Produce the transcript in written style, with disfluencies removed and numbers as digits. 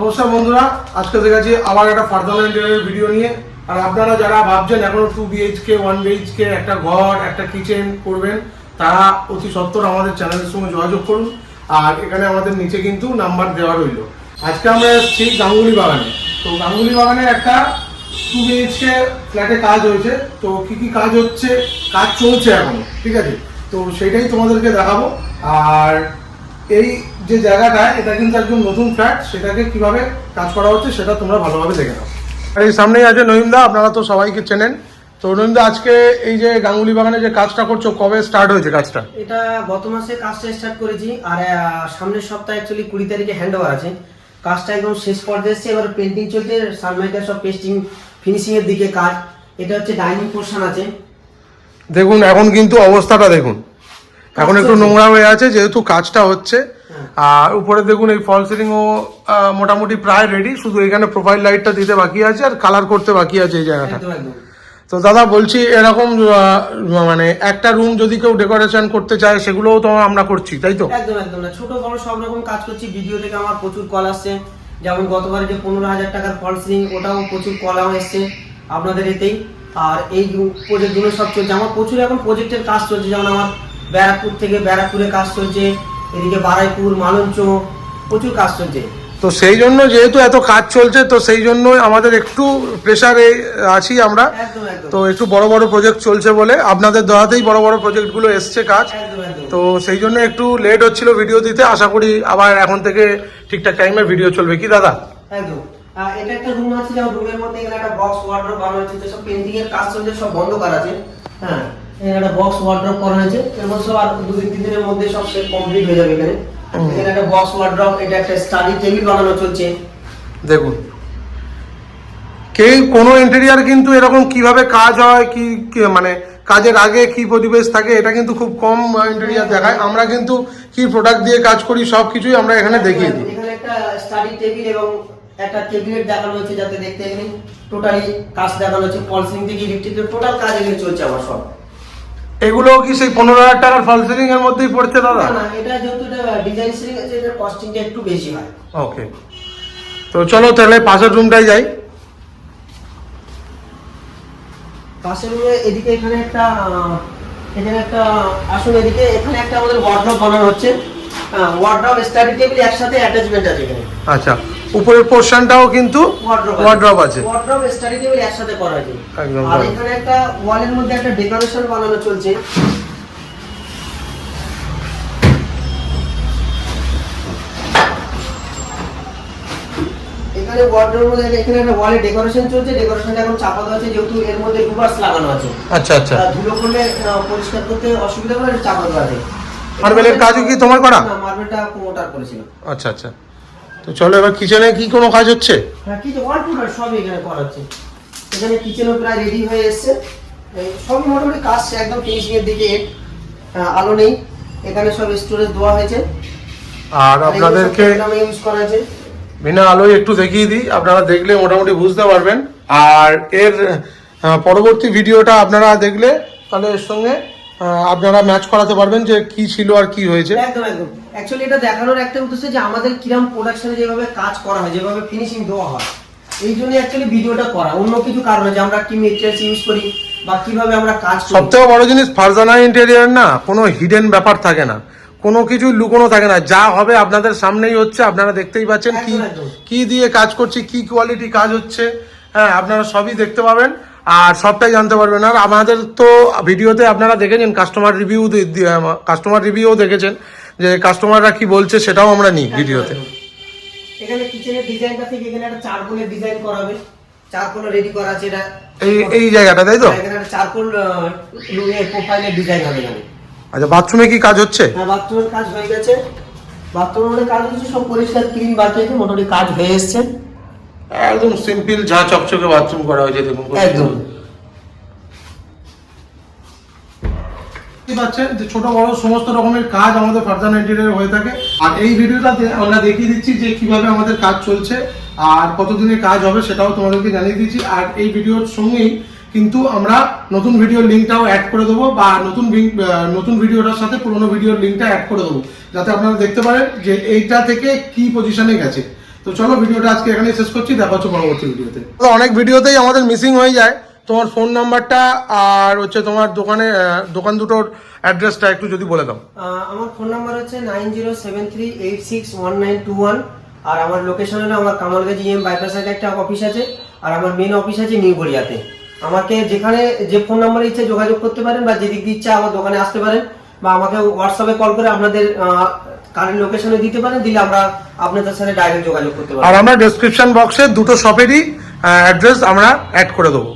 নমস্কার বন্ধুরা, আজকে দেখাচ্ছি আবার একটা ফার্দার ইন্টেরিয়র ভিডিও নিয়ে। আর আপনারা যারা ভাবছেন এখনো 2 BHK 1 BHK একটা ঘর একটা কিচেন করবেন, তারা অতি সত্বর আমাদের চ্যানেলের সঙ্গে যোগাযোগ করুন। আর এখানে আমাদের নিচে কিন্তু নাম্বার দেওয়া রইল। আজকে আমরা এসেছি গাঙ্গুলি বাগানে। তো গাঙ্গুলি বাগানে একটা 2 BHK ফ্ল্যাটে কাজ হয়েছে। তো কি কাজ হচ্ছে, কাজ চলছে এখনো, ঠিক আছে? তো সেটাই তোমাদেরকে দেখাবো। আর এই যে জায়গাটা, এটা কিন্তু একদম নতুন ফ্ল্যাট, সেটাকে কিভাবে কাজ করা হচ্ছে সেটা তোমরা ভালোভাবে দেখে নাও। আর এই সামনেই আছে নঈমদা, আপনারা তো সবাইকে চেনেন। তো নঈমদা, আজকে এই যে গাঙ্গুলি বাগানে যে কাজটা করছো, কবে স্টার্ট হয়েছে কাজটা? এটা গত মাসে কাজটা স্টার্ট করেছি, আর সামনের সপ্তাহে অ্যাকচুয়ালি 20 তারিখে হ্যান্ড ওভার আছে। কাজটা একদম শেষ পর্যায়ে এসেছে, এবার পেন্টিং চলছে, সানমাইকার সব পেস্টিং ফিনিশিং এর দিকে কাজ। এটা হচ্ছে ডাইনিং পোর্শন আছে। দেখুন এখন কিন্তু অবস্থাটা দেখুন, এখন একটু নোংরা হয়ে আছে যেহেতু কাজটা হচ্ছে। আর উপরে দেখুন এই ফল সিলিং ও মোটামুটি প্রায় রেডি, শুধু এখানে প্রোফাইল লাইটটা দিতে বাকি আছে আর কালার করতে বাকি আছে এই জায়গাটা। তো দাদা বলছি, এরকম মানে একটা রুম যদি কেউ ডেকোরেশন করতে চায় সেগুলোও তো আমরা করছি, তাই তো? একদম একদম না, ছোট বড় সব রকম কাজ করছি। ভিডিও থেকে আমার প্রচুর কল আসছে, যেমন গতবারে যে 15,000 টাকার ফল সিলিং, ওটাও প্রচুর কল এসছে আপনাদের এতেই। আর এই প্রজেক্টগুলো সব চলছে আমার, প্রচুর এখন প্রজেক্টের কাজ চলছে। যেমন আমার ব্যারাকপুর থেকে ব্যারাকপুরে কাজ চলছে, এদিকে বারাইপুর মালঞ্চ প্রচুর কাজ চলছে। তো সেই জন্য যেহেতু এত কাজ চলছে, তো সেই জন্য আমাদের একটু প্রেসারে আছি আমরা। তো একটু বড় বড় প্রজেক্ট চলছে বলে আপনাদের দয়াতেই বড় বড় প্রজেক্টগুলো এসছে কাজ। তো সেই জন্য একটু লেট হচ্ছিল ভিডিও দিতে। আশা করি আবার এখন থেকে ঠিকঠাক টাইমে ভিডিও চলবে, কি দাদা? একদম। এটা একটা রুম আছে, যেমন রুমের মধ্যে এখানে একটা বক্স ওয়ার্ডরোব বানানো হচ্ছে, সব পেন্টিং এর কাজ চলছে, সব বন্ধ করা আছে। হ্যাঁ, এখানে একটা বক্স ওয়ার্ডরোব করা হয়েছে, এরপর সব আর 2-3 দিনের মধ্যে সব সেট কমপ্লিট হয়ে যাবে। এখানে একটা বক্স ওয়ার্ডরোব, এটা একটা স্টাডি টেবিল বানানো চলছে। দেখুন, কোনো ইন্টেরিয়ার কিন্তু এরকম কিভাবে কাজ হয়, কি মানে কাজের আগে কি পরিবেশ থাকে, এটা কিন্তু খুব কম ইন্টেরিয়ার দেখায়। আমরা কিন্তু কি প্রোডাক্ট দিয়ে কাজ করি সব কিছুই আমরা এখানে দেখিয়ে দিই। এখানে একটা স্টাডি টেবিল এবং একটা ক্যাবিনেট দেখানো হয়েছে, যাতে দেখতে এখানে টোটালি কাজ দেখানো হচ্ছে। ফল সিলিং থেকে ইলেকট্রিকের টোটাল কাজ এখানে চলছে আমার সব। এগুলো কি সেই 15,000 টাকার ফল সিলিং এর মধ্যেই পড়ছে দাদা? না, এটা যেহেতু এটা ডিজাইন সিলিং আছে, এটার কস্টিংটা একটু বেশি হয়। ওকে, তো চলো তাহলে পাশের রুমটাই যাই। পাশের রুমে এদিকে এখানে একটা আসুন, এদিকে এখানে একটা আমাদের ওয়ার্ডরোব বানানো হচ্ছে। ওয়ার্ডরোব স্টাডি টেবিল একসাথে অ্যাটাচমেন্ট আছে এখানে। আচ্ছা, উপরের পোরশনটাও কিন্তু ওয়ার্ডরোব আছে। ওয়ার্ডরোব স্টাডি টেবিল একসাথে করা আছে। একদম। আর এখানে একটা ওয়ালের মধ্যে একটা ডেকোরেশন বানানো চলছে। এখানে ওয়ার্ডরোবের মধ্যে এখানে একটা ওয়ালে ডেকোরেশন চলছে। ডেকোরেশনটা এখন চাপা দেওয়া আছে, যেহেতু এর মধ্যে ডুবার্স লাগানো আছে। আচ্ছা আচ্ছা। ধুলো করলে পরিষ্কার করতে অসুবিধা হবে, এটা চাপা দেওয়া আছে। মার্বেলের কাজও কি তোমার করা? না, মার্বেলটা প্রমোটার করেছিল। আচ্ছা আচ্ছা। তো চলো এবার কিচেনে কি কোনো কাজ হচ্ছে? হ্যাঁ, কিচেন ওয়াল টু ওয়াল সব এখানে করা হচ্ছে। এখানে কিচেনও প্রায় রেডি হয়ে এসেছে, সবই মোটামুটি কাজ একদম ফিনিশিং এর দিকে। আলো নেই, এখানে সব স্টোরেজ দেওয়া হয়েছে। আর আপনাদেরকে ইউজ করা আছে। বিনা আলোয় একটু দেখিয়ে দিই, আপনারা দেখলে মোটামুটি বুঝতে পারবেন। আর এর পরবর্তী ভিডিওটা আপনারা দেখলে তাহলে এর সঙ্গে আপনারা ম্যাচ করাতে পারবেন যে কি ছিল আর কি হয়েছে। একদম একদম। অ্যাকচুয়ালি এটা দেখানোর একটা উদ্দেশ্য যে আমাদের কিরম প্রোডাকশনে যেভাবে কাজ করা হয়, যেভাবে ফিনিশিং দেওয়া হয়, এই জন্য অ্যাকচুয়ালি ভিডিওটা করা। অন্য কিছু কারণ যে আমরা কি মেটেরিয়ালস ইউজ করি বা কিভাবে আমরা কাজ করি। সবথেকে বড় জিনিস ফারজানা ইন্টেরিয়র না, কোনো হিডেন ব্যাপার থাকে না, কোনো কিছু লুকোনো থাকে না। যা হবে আপনাদের সামনেই হচ্ছে, আপনারা দেখতেই পাচ্ছেন কি দিয়ে কাজ করছি, কি কোয়ালিটি কাজ হচ্ছে। হ্যাঁ, আপনারা সবই দেখতে পাবেন আর সবটাই জানতে পারবেন। আর আমাদের তো ভিডিওতে আপনারা দেখেছেন কাস্টমার রিভিউ দেখেছেন যে কাস্টমাররা কি বলছে, সেটাও আমরা নিই ভিডিওতে। এখানে কিচেনের ডিজাইনটা থেকে এখানে একটা চারকোলের ডিজাইন করা হবে, চারকোল রেডি করা আছে। এটা এই জায়গাটা, তাই তো? এখানে একটা চারকোল প্রোফাইলের ডিজাইন হবে এখানে। আচ্ছা, বাথরুমে কি কাজ হচ্ছে? হ্যাঁ, বাথরুমের কাজ হয়ে গেছে। বাথরুমের কাজ হচ্ছে, সব পরিষ্কার ক্লিন বাকি আছে, মোটামুটি কাজ হয়ে এসছে। একদম সিম্পল ঝা চকচকে বাথরুম করা হয়েছে, দেখুন একদম। পাচ্ছেন যে ছোট বড় সমস্ত রকমের কাজ আমাদের ফারজানা ইন্টেরিয়র হয়ে থাকে। আর এই ভিডিওটাতে আমরা দেখিয়ে দিচ্ছি যে কিভাবে আমাদের কাজ চলছে আর কতদিনের কাজ হবে সেটাও তোমাদেরকে জানিয়ে দিচ্ছি। আর এই ভিডিওর সঙ্গেই কিন্তু আমরা নতুন ভিডিওর লিঙ্কটাও অ্যাড করে দেবো, বা নতুন ভিডিওটার সাথে পুরোনো ভিডিওর লিঙ্কটা অ্যাড করে দেবো, যাতে আপনারা দেখতে পারেন যে এইটা থেকে কি পজিশনে গেছে। তো তো চলো ভিডিওটা আজকে এখানেই শেষ করছি, দেখা হচ্ছে পরবর্তী ভিডিওতে। অনেক ভিডিওতেই আমাদের মিসিং হয়ে যায়, তোমার ফোন নাম্বারটা আর হচ্ছে তোমার দোকান দুটোর অ্যাড্রেসটা একটু যদি বলে দাও। আমার ফোন নাম্বার হচ্ছে 9073861921, আর আমার লোকেশন হলো আমার কামালগাজী বাইপাস সাইডে একটা অফিস আছে, আর আমার মেন অফিস আছে নিউ গড়িয়াতে। আমাকে যেখানে যে ফোন নাম্বারে ইচ্ছে যোগাযোগ করতে পারেন, বা যেদিক দিয়ে ইচ্ছা আমার দোকানে আসতে পারেন, বা আমাকে হোয়াটসঅ্যাপে কল করে আপনাদের কারেন্ট লোকেশনে দিতে পারেন, দিলে আমরা আপনাদের সাথে ডাইরেক্ট যোগাযোগ করতে পারি। আর আমরা ডেসক্রিপশন বক্সে দুটো শপেরই অ্যাড্রেস আমরা অ্যাড করে দেবো।